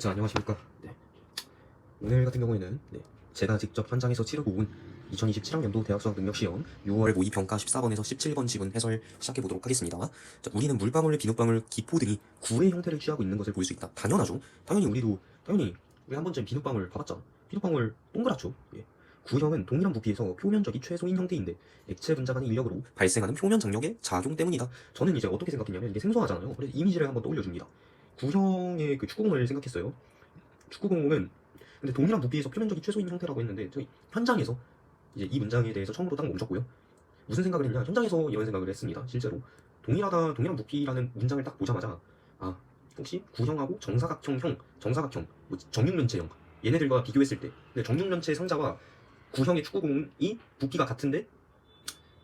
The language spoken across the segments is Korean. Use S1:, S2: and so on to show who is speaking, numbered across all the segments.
S1: 자, 안녕하십니까. 네. 오늘 같은 경우에는 제가 직접 현장에서 치르고 온 2027학년도 대학수학 능력시험 6월 모의평가 14번에서 17번 지문 해설 시작해보도록 하겠습니다. 자, 우리는 물방울, 비눗방울, 기포 등이 구의 형태를 취하고 있는 것을 볼 수 있다. 당연하죠. 당연히 우리도 왜 한 번쯤 비눗방울 봐봤잖아. 비눗방울 동그랗죠. 예. 구형은 동일한 부피에서 표면적이 최소인 형태인데 액체 분자 간의 인력으로 발생하는 표면 장력의 작용 때문이다. 저는 이제 어떻게 생각했냐면 이게 생소하잖아요. 그래서 이미지를 한번 떠올려줍니다. 구형의 그 축구공을 생각했어요. 축구공은 근데 동일한 부피에서 표면적이 최소인 형태라고 했는데 저희 현장에서 이제 이 문장에 대해서 처음으로 딱 멈췄고요. 무슨 생각을 했냐? 현장에서 이런 생각을 했습니다. 실제로 동일한 부피라는 문장을 딱 보자마자 혹시 구형하고 정사각형, 뭐 정육면체형 얘네들과 비교했을 때 근데 정육면체 상자와 구형의 축구공이 부피가 같은데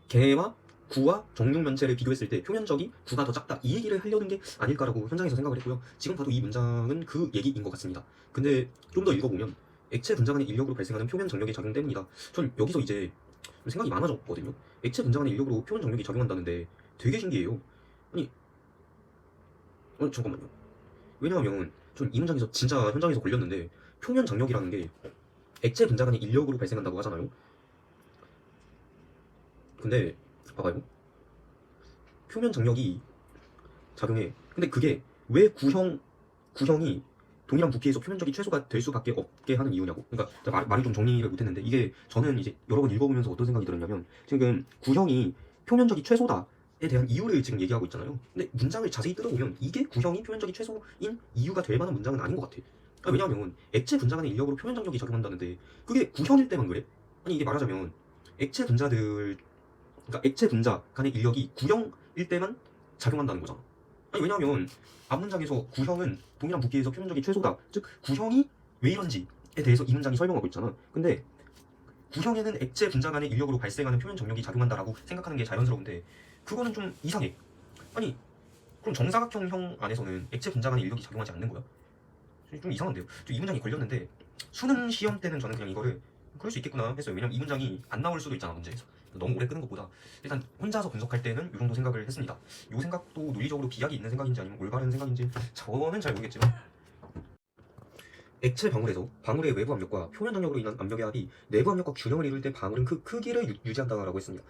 S1: 개와 구와 정육면체를 비교했을 때 표면적이 구가 더 작다 이 얘기를 하려는 게 아닐까라고 현장에서 생각을 했고요. 지금 봐도 이 문장은 그 얘기인 것 같습니다. 근데 좀 더 읽어보면 액체 분자 간의 인력으로 발생하는 표면 장력의 작용 때문이다. 전 여기서 이제 생각이 많아졌거든요. 액체 분자 간의 인력으로 표면 장력이 작용한다는데 되게 신기해요. 아니 잠깐만요. 왜냐하면 전 이 문장에서 진짜 현장에서 걸렸는데 표면 장력이라는 게 액체 분자 간의 인력으로 발생한다고 하잖아요. 근데 봐봐요. 표면 장력이 작용해. 근데 그게 왜 구형이 동일한 부피에서 표면적이 최소가 될 수밖에 없게 하는 이유냐고. 그러니까 말이 좀 정리를 못했는데 이게 저는 이제 여러 번 읽어보면서 어떤 생각이 들었냐면 지금 구형이 표면적이 최소다에 대한 이유를 지금 얘기하고 있잖아요. 근데 문장을 자세히 뜯어보면 이게 구형이 표면적이 최소인 이유가 될 만한 문장은 아닌 것 같아. 그러니까 왜냐하면 액체 분자 간의 인력으로 표면 장력이 작용한다는데 그게 구형일 때만 그래? 아니 이게 말하자면 액체 분자들 그러니까 액체 분자 간의 인력이 구형일 때만 작용한다는 거잖아. 아니 왜냐면 앞 문장에서 구형은 동일한 부피에서 표면적이 최소다. 즉 구형이 왜 이런지에 대해서 이 문장이 설명하고 있잖아. 근데 구형에는 액체 분자 간의 인력으로 발생하는 표면 장력이 작용한다라고 생각하는 게 자연스러운데 그거는 좀 이상해. 아니 그럼 정사각형형 안에서는 액체 분자 간의 인력이 작용하지 않는 거야? 좀 이상한데요. 이 문장이 걸렸는데 수능 시험 때는 저는 그냥 이거를 그럴 수 있겠구나 했어요. 왜냐면 이 문장이 안 나올 수도 있잖아 문제에서. 너무 오래 끄는 것보다 일단 혼자서 분석할 때는 이 정도 생각을 했습니다. 이 생각도 논리적으로 비약이 있는 생각인지 아니면 올바른 생각인지 저는 잘 모르겠지만 액체 방울에서 방울의 외부 압력과 표면 장력으로 인한 압력의 합이 내부 압력과 균형을 이룰 때 방울은 그 크기를 유지한다라고 했습니다.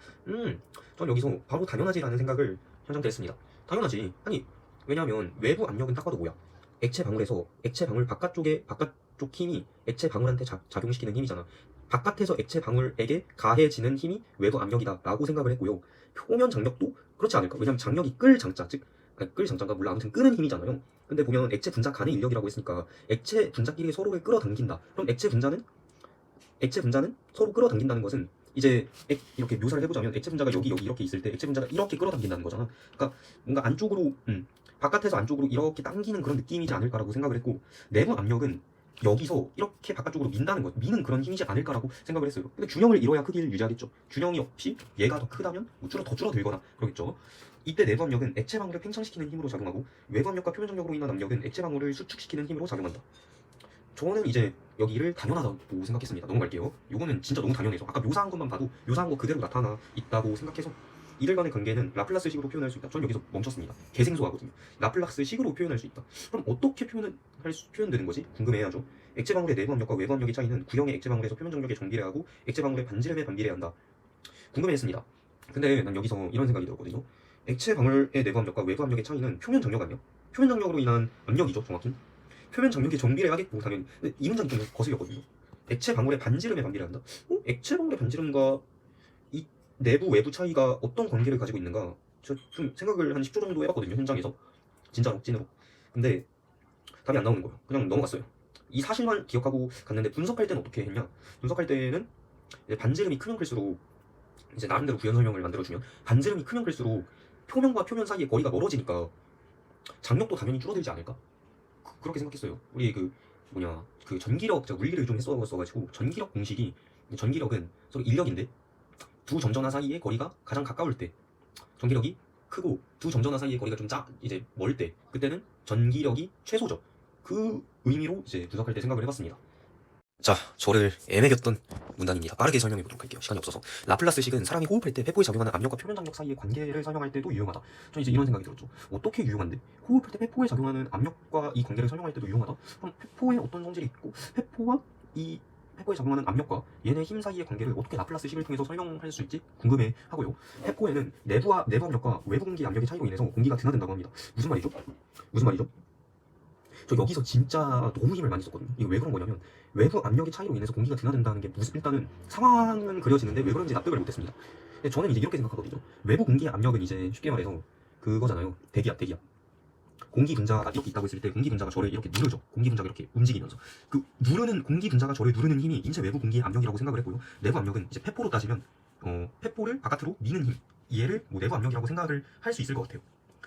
S1: 전 여기서 바로 당연하지라는 생각을 현장 때 했습니다. 당연하지. 아니 왜냐하면 외부 압력은 딱 봐도 뭐야? 액체 방울에서 액체 방울 바깥쪽 힘이 액체 방울한테 작용시키는 힘이잖아. 바깥에서 액체 방울에게 가해지는 힘이 외부 압력이다 라고 생각을 했고요. 표면 장력도 그렇지 않을까? 왜냐면 장력이 끌 장자, 즉 끌 장자가 몰라 아무튼 끄는 힘이잖아요. 근데 보면 액체 분자 간의 인력이라고 했으니까 액체 분자끼리 서로를 끌어당긴다. 그럼 액체 분자는 서로 끌어당긴다는 것은 이제 이렇게 묘사를 해보자면 액체 분자가 여기 이렇게 있을 때 액체 분자가 이렇게 끌어당긴다는 거잖아. 그러니까 뭔가 안쪽으로 바깥에서 안쪽으로 이렇게 당기는 그런 느낌이지 않을까라고 생각을 했고 내부 압력은 여기서 이렇게 바깥쪽으로 미는 그런 힘이지 않을까라고 생각을 했어요. 근데 균형을 이뤄야 크기를 유지하겠죠. 균형이 없이 얘가 더 크다면 더 줄어들거나 그러겠죠. 이때 내부 압력은 액체 방울을 팽창시키는 힘으로 작용하고 외부 압력과 표면 장력으로 인한 압력은 액체 방울을 수축시키는 힘으로 작용한다. 저는 이제 여기를 당연하다고 생각했습니다. 넘어갈게요. 요거는 진짜 너무 당연해서 아까 묘사한 것만 봐도 묘사한 거 그대로 나타나 있다고 생각해서 이들 간의 관계는 라플라스식으로 표현할 수 있다. 전 여기서 멈췄습니다. 개생소하거든요. 라플라스식으로 표현할 수 있다. 그럼 어떻게 표현되는 거지? 궁금해야죠. 액체 방울의 내부 압력과 외부 압력의 차이는 구형의 액체 방울에서 표면 장력에 정비례하고 액체 방울의 반지름에 반비례한다. 궁금해했습니다. 근데 난 여기서 이런 생각이 들었거든요. 액체 방울의 내부 압력과 외부 압력의 차이는 표면 장력 아니야? 표면 장력으로 인한 압력이죠, 정확히. 표면 장력에 정비례하겠고 당연히. 근데 이 문장이 좀 거슬렸거든요. 액체 방울의 반지름에 반비례한다. 액체 방울의 반지름과 이 내부 외부 차이가 어떤 관계를 가지고 있는가? 저 좀 생각을 한 10초 정도 해봤거든요, 현장에서. 진짜로, 찐으로. 근데 답이 안 나오는 거예요. 그냥 넘어갔어요. 이 사실만 기억하고 갔는데 분석할 때는 어떻게 했냐? 분석할 때는 이제 반지름이 크면 클수록 이제 나름대로 구현 설명을 만들어주면 반지름이 크면 클수록 표면과 표면 사이의 거리가 멀어지니까 장력도 당연히 줄어들지 않을까? 그렇게 생각했어요. 우리 그 전기력, 제가 물리를 좀 했어가지고 전기력 공식이 전기력은 서로 인력인데 두 점전화 사이의 거리가 가장 가까울 때 전기력이 크고 두 점전화 사이의 거리가 좀 이제 멀 때 그때는 전기력이 최소죠. 그 의미로 이제 분석할 때 생각을 해봤습니다. 자, 저를 애매겼던 문단입니다. 빠르게 설명해 보도록 할게요. 시간이 없어서. 라플라스식은 사람이 호흡할 때 폐포에 작용하는 압력과 표면 장력 사이의 관계를 설명할 때도 유용하다. 저는 이제 이런 생각이 들었죠. 어떻게 유용한데? 호흡할 때 폐포에 작용하는 압력과 이 관계를 설명할 때도 유용하다? 그럼 폐포에 어떤 성질이 있고 폐포와 이 폐포에 작용하는 압력과 얘네 힘 사이의 관계를 어떻게 라플라스식을 통해서 설명할 수 있지? 궁금해 하고요. 폐포에는 내부 압력과 외부 공기 압력의 차이로 인해서 공기가 드나든다고 합니다. 무슨 말이죠? 무슨 말이죠? 저 여기서 진짜 너무 힘을 많이 썼거든요. 이거 왜 그런 거냐면 외부 압력의 차이로 인해서 공기가 드나든다는 게 무슨 일단은 상황은 그려지는데 왜 그런지 납득을 못했습니다. 근데 저는 이제 이렇게 생각하거든요. 외부 공기의 압력은 이제 쉽게 말해서 그거잖아요. 대기압. 공기 분자가 이렇게 있다고 했을 때 공기 분자가 저를 이렇게 누르죠. 공기 분자가 이렇게 움직이면서 그 누르는 공기 분자가 저를 누르는 힘이 인체 외부 공기의 압력이라고 생각을 했고요. 내부 압력은 이제 폐포로 따지면 폐포를 바깥으로 미는 힘, 얘를 뭐 내부 압력이라고 생각을 할 수 있을 것 같아요.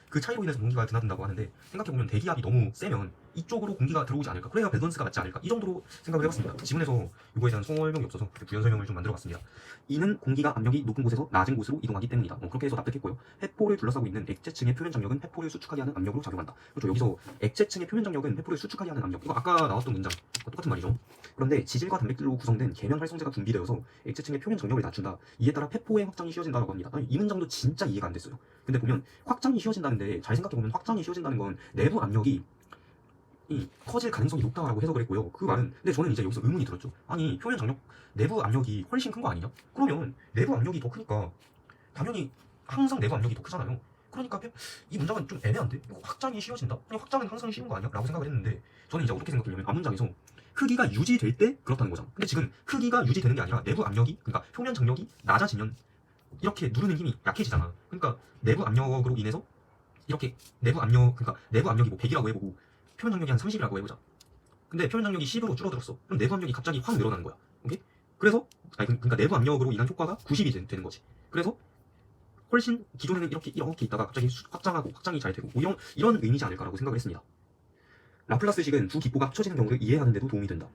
S1: 그 차이로 인해서 공기가 드나든다고 하는데 생각해보면 대기압이 너무 세면 이쪽으로 공기가 들어오지 않을까, 그래야 밸런스가 맞지 않을까, 이 정도로 생각을 해봤습니다. 지문에서 이거에 대한 설명이 없어서 부연 설명을 좀 만들어봤습니다. 이는 공기가 압력이 높은 곳에서 낮은 곳으로 이동하기 때문이다. 그렇게 해서 납득했고요. 폐포를 둘러싸고 있는 액체층의 표면 장력은 폐포를 수축하게 하는 압력으로 작용한다. 그렇죠. 여기서 액체층의 표면 장력은 폐포를 수축하게 하는 압력, 이거 아까 나왔던 문장 똑같은 말이죠. 그런데 지질과 단백질로 구성된 계면 활성제가 분비되어서 액체층의 표면 장력을 낮춘다. 이에 따라 폐포의 확장이 쉬워진다고 합니다. 아니, 이 문장도 진짜 이해가 안 됐어요. 근데 보면 확장이 쉬워진다는데 잘 생각해보면 확장이 쉬워진다는 건 내부 압력이 커질 가능성이 높다라고 해석을 했고요. 그 말은, 근데 저는 이제 여기서 의문이 들었죠. 아니, 표면 장력, 내부 압력이 훨씬 큰 거 아니냐? 그러면 내부 압력이 더 크니까 당연히 항상 내부 압력이 더 크잖아요. 그러니까 이 문장은 좀 애매한데? 이거 확장이 쉬워진다? 아니, 확장은 항상 쉬운 거 아니야? 라고 생각을 했는데 저는 이제 어떻게 생각했냐면 앞문장에서 크기가 유지될 때 그렇다는 거잖아. 근데 지금 크기가 유지되는 게 아니라 내부 압력이, 그러니까 표면 장력이 낮아지면 이렇게 누르는 힘이 약해지잖아. 그러니까 내부 압력으로 인해서 이렇게 그러니까 내부 압력이 뭐 100이라고 해보고 표면 장력이 한 30이라고 해보자. 근데 표면 장력이 10으로 줄어들었어. 그럼 내부 압력이 갑자기 확 늘어나는 거야. 오케이? 그래서 그러니까 내부 압력으로 인한 효과가 90이 되는 거지. 그래서 훨씬 기존에는 이렇게 있다가 갑자기 확장하고 확장이 잘 되고 뭐 이런 의미지 않을까라고 생각을 했습니다. 라플라스식은 두 기포가 합쳐지는 경우를 이해하는 데도 도움이 된다.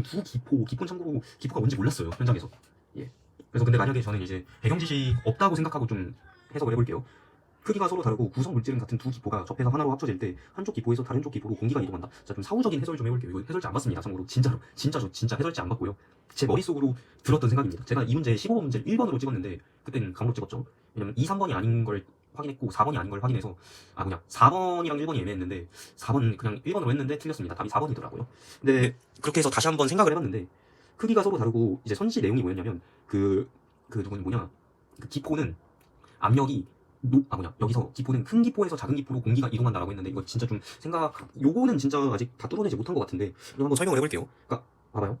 S1: 두 기포는 참고로 기포가 뭔지 몰랐어요, 현장에서. 예. 그래서 근데 만약에 저는 이제 배경 지식 없다고 생각하고 좀 해석을 해볼게요. 크기가 서로 다르고 구성 물질은 같은 두 기포가 접해서 하나로 합쳐질 때 한쪽 기포에서 다른 쪽 기포로 공기가 이동한다. 자, 좀 사후적인 해설 좀 해볼게요. 이거 해설지 안 봤습니다. 참고로 진짜로 진짜 해설지 안 봤고요. 제 머릿속으로 들었던 생각입니다. 제가 이 문제 15번 문제를 1번으로 찍었는데 그때는 감으로 찍었죠. 왜냐면 2, 3번이 아닌 걸 확인했고 4번이 아닌 걸 확인해서 4번이랑 1번이 애매했는데 4번 그냥 1번으로 했는데 틀렸습니다. 답이 4번이더라고요. 근데 그렇게 해서 다시 한번 생각을 해봤는데 크기가 서로 다르고 이제 선시 내용이 뭐였냐면 그 기포는 압력이 여기서 기포는 큰 기포에서 작은 기포로 공기가 이동한다라고 했는데 이거 진짜 좀 요거는 진짜 아직 다 뚫어내지 못한 것 같은데 이거 한번 설명을 해볼게요. 그러니까 봐봐요.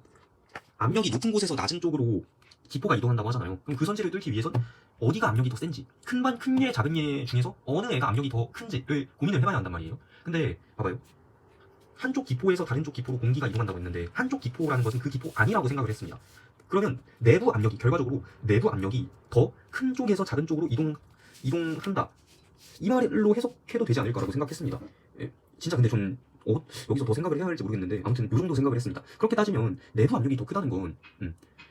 S1: 압력이 높은 곳에서 낮은 쪽으로 기포가 이동한다고 하잖아요. 그럼 그 선지를 뚫기 위해선 어디가 압력이 더 센지, 큰 예, 작은 예 중에서 어느 애가 압력이 더 큰지를 고민을 해봐야 한단 말이에요. 근데 봐봐요. 한쪽 기포에서 다른 쪽 기포로 공기가 이동한다고 했는데 한쪽 기포라는 것은 그 기포 아니라고 생각을 했습니다. 그러면 결과적으로 내부 압력이 더 큰 쪽에서 작은 쪽으로 이동한다. 이 말로 해석해도 되지 않을까라고 생각했습니다. 예, 진짜 근데 전 여기서 더 생각을 해야 할지 모르겠는데 아무튼 이 정도 생각을 했습니다. 그렇게 따지면 내부 압력이 더 크다는 건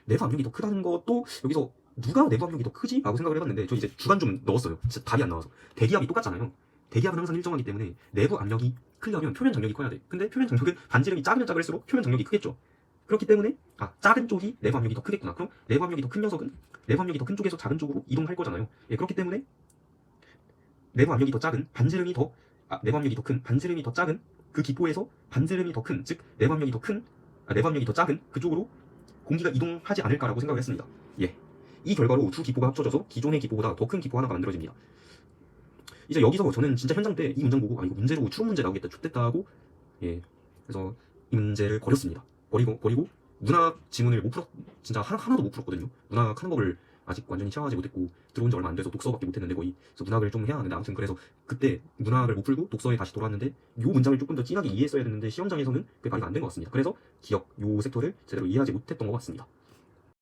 S1: 내부 압력이 더 크다는 것도 여기서 누가 내부 압력이 더 크지? 라고 생각을 해봤는데 저 이제 주관 좀 넣었어요. 진짜 답이 안 나와서. 대기압이 똑같잖아요. 대기압은 항상 일정하기 때문에 내부 압력이 크려면 표면 장력이 커야 돼. 근데 표면 장력은 반지름이 작으면 작을수록 표면 장력이 크겠죠. 그렇기 때문에 작은 쪽이 내부 압력이 더 크겠구나. 그럼 내부 압력이 더 큰 녀석은 내부 압력이 더 큰 쪽에서 작은 쪽으로 이동할 거잖아요. 예, 그렇기 때문에 내부 압력이 더 작은 내부 압력이 더 큰 반지름이 더 작은 그 기포에서 반지름이 더 큰, 즉 내부 압력이 더 작은 그쪽으로 공기가 이동하지 않을까라고 생각을 했습니다. 예. 이 결과로 두 기포가 합쳐져서 기존의 기포보다 더 큰 기포 하나가 만들어집니다. 이제 여기서 저는 진짜 현장 때 이 문장 보고 이거 문제로 추론 문제 나오겠다, 좋댔다 하고, 예, 그래서 이 문제를 버렸습니다. 버리고 문학 지문을 진짜 하나도 못 풀었거든요. 문학 하는 법을 아직 완전히 체화하지 못했고 들어온 지 얼마 안 돼서 독서밖에 못했는데 거의. 그래서 문학을 좀 해야 하는데 아무튼 그래서 그때 문학을 못 풀고 독서에 다시 돌아왔는데 요 문장을 조금 더 진하게 이해했어야 했는데 시험장에서는 그게 발휘가 안 된 것 같습니다. 그래서 요 섹터를 제대로 이해하지 못했던 것 같습니다.